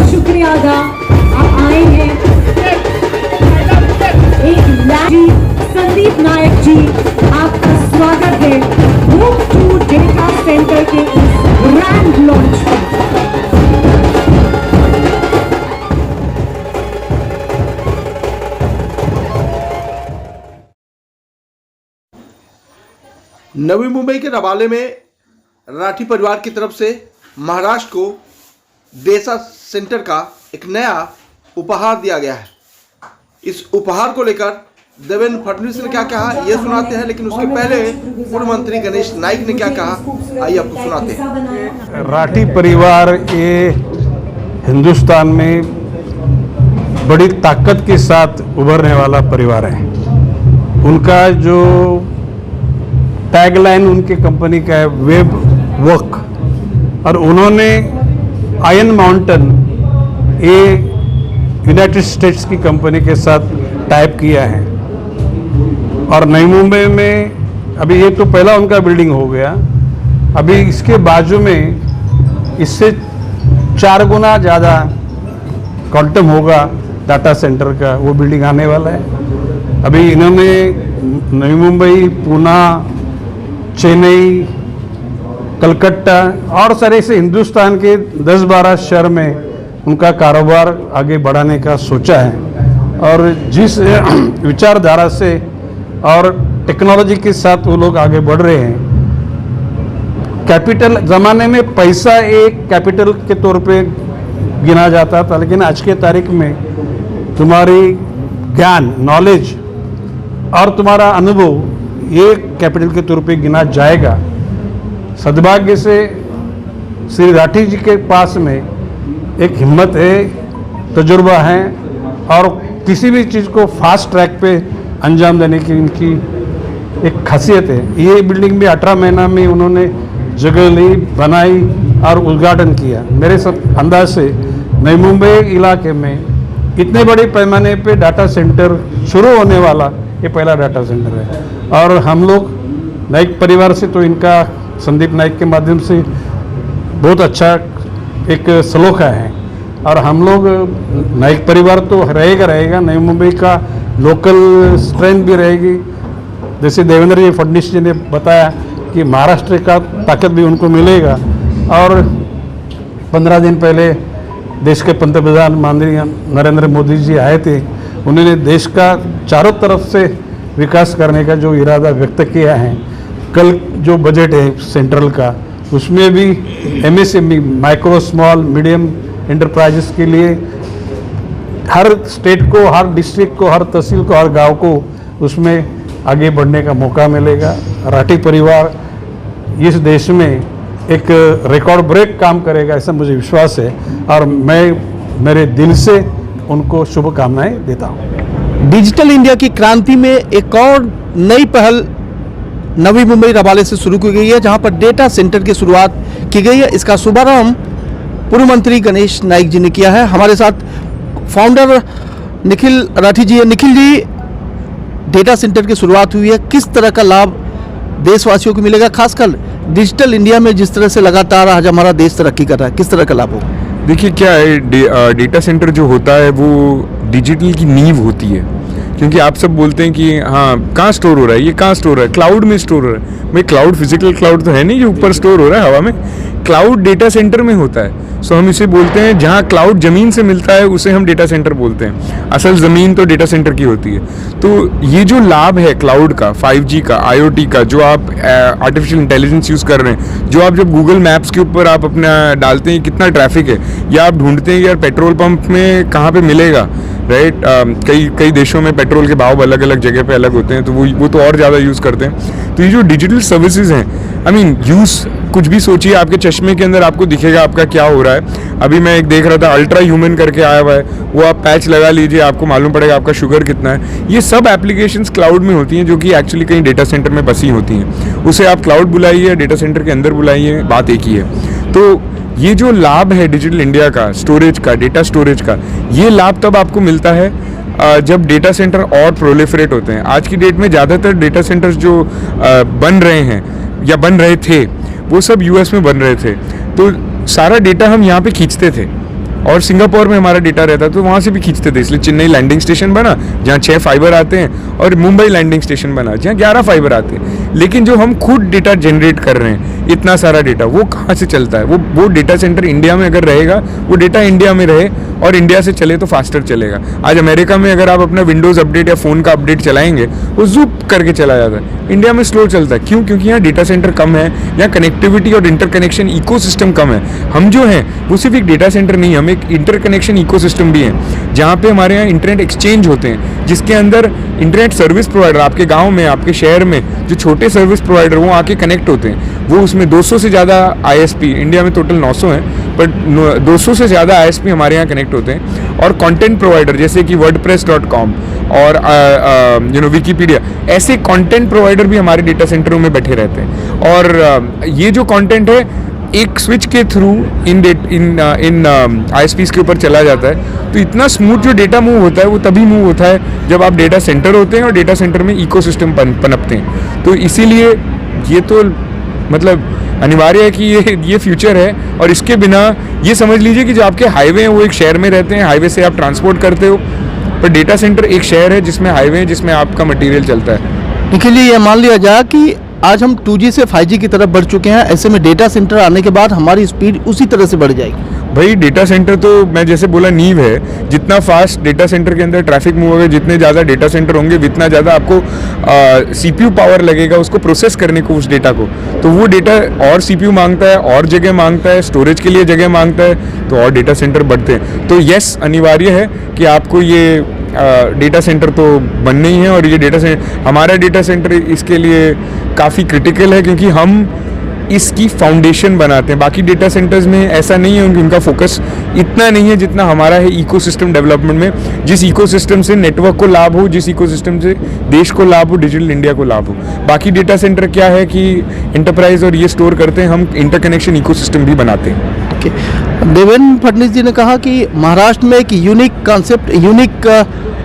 शुक्रिया अदा आप आए हैं। संदीप नायक जी आपका स्वागत है मूव टू डेटा सेंटर के इस ग्रैंड लॉन्च पर। नवी मुंबई के रबाले में राठी परिवार की तरफ से महाराष्ट्र को डेटा सेंटर का एक नया उपहार दिया गया है। इस उपहार को लेकर देवेंद्र फडणवीस ने क्या कहा यह सुनाते हैं, लेकिन उसके पहले पूर्व मंत्री गणेश नाइक ने क्या कहा आइए आपको सुनाते हैं। राठी परिवार ये हिंदुस्तान में बड़ी ताकत के साथ उभरने वाला परिवार है। उनका जो टैगलाइन उनके कंपनी का है वेब वर्क, और उन्होंने आयरन माउंटेन ये यूनाइटेड स्टेट्स की कंपनी के साथ टाइप किया है। और नई मुंबई में अभी ये तो पहला उनका बिल्डिंग हो गया, अभी इसके बाजू में इससे 4 गुना ज़्यादा क्वांटम होगा डाटा सेंटर का, वो बिल्डिंग आने वाला है। अभी इन्होंने नई मुंबई, पूना, चेन्नई, कलकत्ता और सारे से हिंदुस्तान के 10-12 शहर में उनका कारोबार आगे बढ़ाने का सोचा है। और जिस विचारधारा से और टेक्नोलॉजी के साथ वो लोग आगे बढ़ रहे हैं। कैपिटल ज़माने में पैसा एक कैपिटल के तौर पे गिना जाता था, लेकिन आज के तारीख में तुम्हारी ज्ञान, नॉलेज और तुम्हारा अनुभव ये कैपिटल के तौर पे गिना जाएगा। सद्भाग्य से श्री राठी जी के पास में एक हिम्मत है, तजुर्बा है और किसी भी चीज़ को फास्ट ट्रैक पे अंजाम देने की इनकी एक खासियत है। ये बिल्डिंग भी 18 महीना में उन्होंने जगह ली, बनाई और उद्घाटन किया। मेरे सब अंदाज से नई मुंबई इलाके में इतने बड़े पैमाने पे डाटा सेंटर शुरू होने वाला ये पहला डाटा सेंटर है। और हम लोग नाइक परिवार से तो इनका संदीप नाइक के माध्यम से बहुत अच्छा एक सलोखा है। और हम लोग नाइक परिवार तो रहेगा, नई मुंबई का लोकल स्ट्रेंथ भी रहेगी। जैसे देवेंद्र जी फडणवीस जी ने बताया कि महाराष्ट्र का ताकत भी उनको मिलेगा। और 15 दिन पहले देश के पंतप्रधान माननीय नरेंद्र मोदी जी आए थे, उन्होंने देश का चारों तरफ से विकास करने का जो इरादा व्यक्त किया है। कल जो बजट है सेंट्रल का, उसमें भी MSME, micro small medium enterprises के लिए हर स्टेट को, हर डिस्ट्रिक्ट को, हर तहसील को, हर गांव को उसमें आगे बढ़ने का मौका मिलेगा। राठी परिवार इस देश में एक रिकॉर्ड ब्रेक काम करेगा, ऐसा मुझे विश्वास है और मैं मेरे दिल से उनको शुभकामनाएं देता हूँ। डिजिटल इंडिया की क्रांति में एक और नई पहल नवी मुंबई रबाले से शुरू की गई है, जहां पर डेटा सेंटर की शुरुआत की गई है। इसका शुभारंभ पूर्व मंत्री गणेश नाइक जी ने किया है। हमारे साथ फाउंडर निखिल राठी जी है। निखिल जी, डेटा सेंटर की शुरुआत हुई है, किस तरह का लाभ देशवासियों को मिलेगा, खासकर डिजिटल इंडिया में जिस तरह से लगातार आज हमारा देश तरक्की कर रहा है, किस तरह का लाभ होगा? देखिए क्या है, डेटा सेंटर जो होता है वो डिजिटल की नींव होती है। क्योंकि आप सब बोलते हैं कि हाँ कहाँ स्टोर हो रहा है, ये कहाँ स्टोर हो रहा है, क्लाउड में स्टोर हो रहा है। भाई क्लाउड फिजिकल क्लाउड तो है नहीं जो ऊपर स्टोर हो रहा है हवा में, क्लाउड डेटा सेंटर में होता है। सो हम इसे बोलते हैं जहाँ क्लाउड ज़मीन से मिलता है उसे हम डेटा सेंटर बोलते हैं। असल ज़मीन तो डेटा सेंटर की होती है। तो ये जो लाभ है क्लाउड का, 5G का, IoT का, जो आप आर्टिफिशियल इंटेलिजेंस यूज़ कर रहे हैं, जो आप जब गूगल मैप्स के ऊपर आप अपना डालते हैं कितना ट्रैफिक है, या आप ढूंढते हैं यार पेट्रोल पंप में कहाँ पे मिलेगा, राइट। कई देशों में पेट्रोल के भाव अलग अलग जगह पे अलग होते हैं, तो वो तो और ज़्यादा यूज़ करते हैं। तो ये जो डिजिटल सर्विसेज हैं, आई मीन यूज़ कुछ भी सोचिए, आपके चश्मे के अंदर आपको दिखेगा आपका क्या हो रहा है। अभी मैं एक देख रहा था अल्ट्रा ह्यूमन करके आया हुआ है, वो आप पैच लगा लीजिए, आपको मालूम पड़ेगा आपका शुगर कितना है। ये सब एप्लीकेशंस क्लाउड में होती हैं जो कि एक्चुअली कहीं डेटा सेंटर में बसी होती हैं। उसे आप क्लाउड बुलाइए, डेटा सेंटर के अंदर बुलाइए, बात एक ही है। तो ये जो लाभ है डिजिटल इंडिया का, स्टोरेज का, डेटा स्टोरेज का, ये लाभ तब आपको मिलता है जब डेटा सेंटर और प्रोलिफरेट होते हैं। आज की डेट में ज़्यादातर डेटा सेंटर्स जो बन रहे हैं या बन रहे थे वो सब यूएस में बन रहे थे, तो सारा डेटा हम यहाँ पे खींचते थे और सिंगापुर में हमारा डेटा रहता तो वहाँ से भी खींचते थे। इसलिए चेन्नई लैंडिंग स्टेशन बना जहाँ 6 फाइबर आते हैं और मुंबई लैंडिंग स्टेशन बना जहाँ 11 फाइबर आते हैं। लेकिन जो हम खुद डेटा जनरेट कर रहे हैं इतना सारा डेटा, वो कहाँ से चलता है? वो डेटा सेंटर इंडिया में अगर रहेगा, वो डेटा इंडिया में रहे और इंडिया से चले तो फास्टर चलेगा। आज अमेरिका में अगर आप अपना विंडोज़ अपडेट या फ़ोन का अपडेट चलाएंगे वो जूप करके चला जाता है, इंडिया में स्लो चलता है। क्यों? क्योंकि यहाँ डेटा सेंटर कम है, यहाँ कनेक्टिविटी और इंटरकनेक्शन इकोसिस्टम कम है। हम जो हैं वो सिर्फ एक डेटा सेंटर नहीं, हम एक इंटरकनेक्शन इकोसिस्टम भी हैं, जहाँ पे हमारे यहाँ इंटरनेट एक्सचेंज होते हैं, जिसके अंदर इंटरनेट सर्विस प्रोवाइडर आपके गांव में, आपके शहर में जो छोटे सर्विस प्रोवाइडर वो आके कनेक्ट होते हैं। वो उसमें 200 से ज़्यादा आईएसपी, इंडिया में टोटल 900 हैं, बट 200 से ज़्यादा आईएसपी हमारे यहाँ कनेक्ट होते हैं। और कंटेंट प्रोवाइडर जैसे कि wordpress.com और विकीपीडिया, ऐसे कंटेंट प्रोवाइडर भी हमारे डेटा सेंटरों में बैठे रहते हैं। और ये जो कंटेंट है एक स्विच के थ्रू इन आईएसपीज के ऊपर चला जाता है। तो इतना स्मूथ जो डेटा मूव होता है वो तभी मूव होता है जब आप डेटा सेंटर होते हैं और डेटा सेंटर में इकोसिस्टम पनपते हैं। तो इसीलिए ये तो मतलब अनिवार्य है कि ये फ्यूचर है। और इसके बिना ये समझ लीजिए कि जो आपके हाईवे हैं वो एक शहर में रहते हैं, हाईवे से आप ट्रांसपोर्ट करते हो, पर डेटा सेंटर एक शहर है जिसमें हाईवे है, जिसमें आपका मटेरियल चलता है। निखिल जी, ये मान लिया जाए कि आज हम 2G से 5G की तरफ बढ़ चुके हैं, ऐसे में डेटा सेंटर आने के बाद हमारी स्पीड उसी तरह से बढ़ जाएगी। भाई डेटा सेंटर तो मैं जैसे बोला नींव है, जितना फास्ट डेटा सेंटर के अंदर ट्रैफिक मूव होगा, जितने ज़्यादा डेटा सेंटर होंगे उतना ज़्यादा आपको CPU पावर लगेगा उसको प्रोसेस करने को, उस डेटा को। तो वो डेटा और CPU मांगता है, और जगह मांगता है, स्टोरेज के लिए जगह मांगता है, तो और डेटा सेंटर बढ़ते हैं। तो यस, अनिवार्य है कि आपको ये डेटा सेंटर तो बनने ही है। और ये हमारा डेटा सेंटर इसके लिए काफ़ी क्रिटिकल है, क्योंकि हम इसकी फाउंडेशन बनाते हैं। बाकी डेटा सेंटर्स में ऐसा नहीं है, उनका फोकस इतना नहीं है जितना हमारा है इकोसिस्टम डेवलपमेंट में। जिस इकोसिस्टम से नेटवर्क को लाभ हो, जिस इकोसिस्टम से देश को लाभ हो, डिजिटल इंडिया को लाभ हो। बाकी डेटा सेंटर क्या है कि एंटरप्राइज और ये स्टोर करते हैं, हम इंटरकनेक्शन इकोसिस्टम भी बनाते हैं। ओके, देवेंद्र फडणवीस जी ने कहा कि महाराष्ट्र में एक यूनिक कॉन्सेप्ट, यूनिक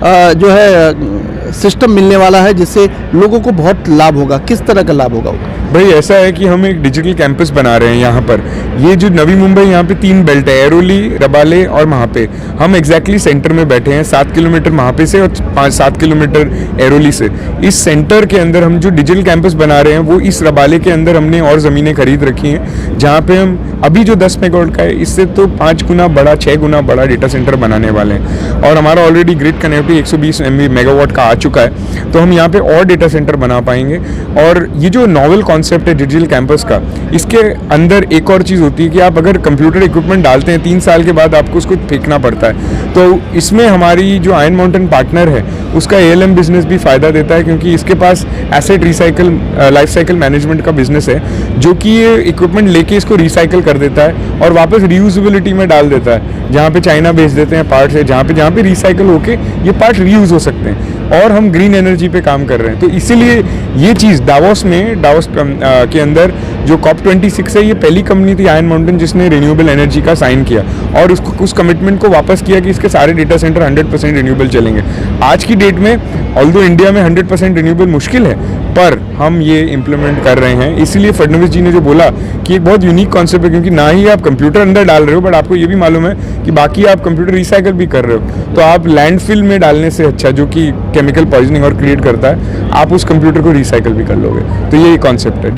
जो है सिस्टम मिलने वाला है जिससे लोगों को बहुत लाभ होगा। किस तरह का लाभ होगा? भाई ऐसा है कि हम एक डिजिटल कैंपस बना रहे हैं यहाँ पर। ये जो नवी मुंबई, यहाँ पे 3 बेल्ट है, एरोली, रबाले और महापे। हम एग्जैक्टली सेंटर में बैठे हैं, 7 किलोमीटर महापे से और 5-7 किलोमीटर एरोली से। इस सेंटर के अंदर हम जो डिजिटल कैंपस बना रहे हैं वो इस रबाले के अंदर हमने और ज़मीनें खरीद रखी हैं, जहाँ पे हम अभी जो 10 मेगावाट का है इससे तो 5 गुना बड़ा, 6 गुना बड़ा डेटा सेंटर बनाने वाले हैं। और हमारा ऑलरेडी ग्रिड कनेक्टिविटी 120 मेगावाट का आ चुका है, तो हम यहाँ पे और डेटा सेंटर बना पाएंगे। और ये जो नॉवल कॉन्सेप्ट है डिजिटल कैंपस का, इसके अंदर एक और चीज़ होती है कि आप अगर कंप्यूटर इक्विपमेंट डालते हैं 3 साल के बाद आपको उसको फेंकना पड़ता है। तो इसमें हमारी जो आयन माउंटेन पार्टनर है उसका ALM बिजनेस भी फ़ायदा देता है, क्योंकि इसके पास asset recycle, life cycle management का बिजनेस है, जो कि ये इक्विपमेंट लेके इसको रिसाइकिल कर देता है और वापस रीयूजेबिलिटी में डाल देता है। जहाँ पे चाइना भेज देते हैं पार्ट्स है, जहाँ पे रिसाइकल होके ये पार्ट रीयूज हो सकते हैं। और हम ग्रीन एनर्जी पे काम कर रहे हैं। तो इसीलिए ये चीज़ दावोस के अंदर जो COP26 है, ये पहली कंपनी थी आयन माउंटेन जिसने रिन्यूएबल एनर्जी का साइन किया और उस कमिटमेंट को वापस किया कि इसके सारे डेटा सेंटर 100% रिन्यूएबल चलेंगे। आज की डेट में ऑल्दो इंडिया में 100% रिन्यूएबल मुश्किल है, पर हम ये इम्प्लीमेंट कर रहे हैं। इसीलिए फडणवीस जी ने जो बोला कि एक बहुत यूनिक कॉन्सेप्ट है, क्योंकि ना ही आप कंप्यूटर अंदर डाल रहे हो, बट आपको ये भी मालूम है कि बाकी आप कंप्यूटर रिसाइकल भी कर रहे हो। तो आप लैंडफिल में डालने से अच्छा, जो कि केमिकल पॉइजनिंग और क्रिएट करता है, आप उस कंप्यूटर को रिसाइकल भी कर लोगे। तो ये कॉन्सेप्ट है।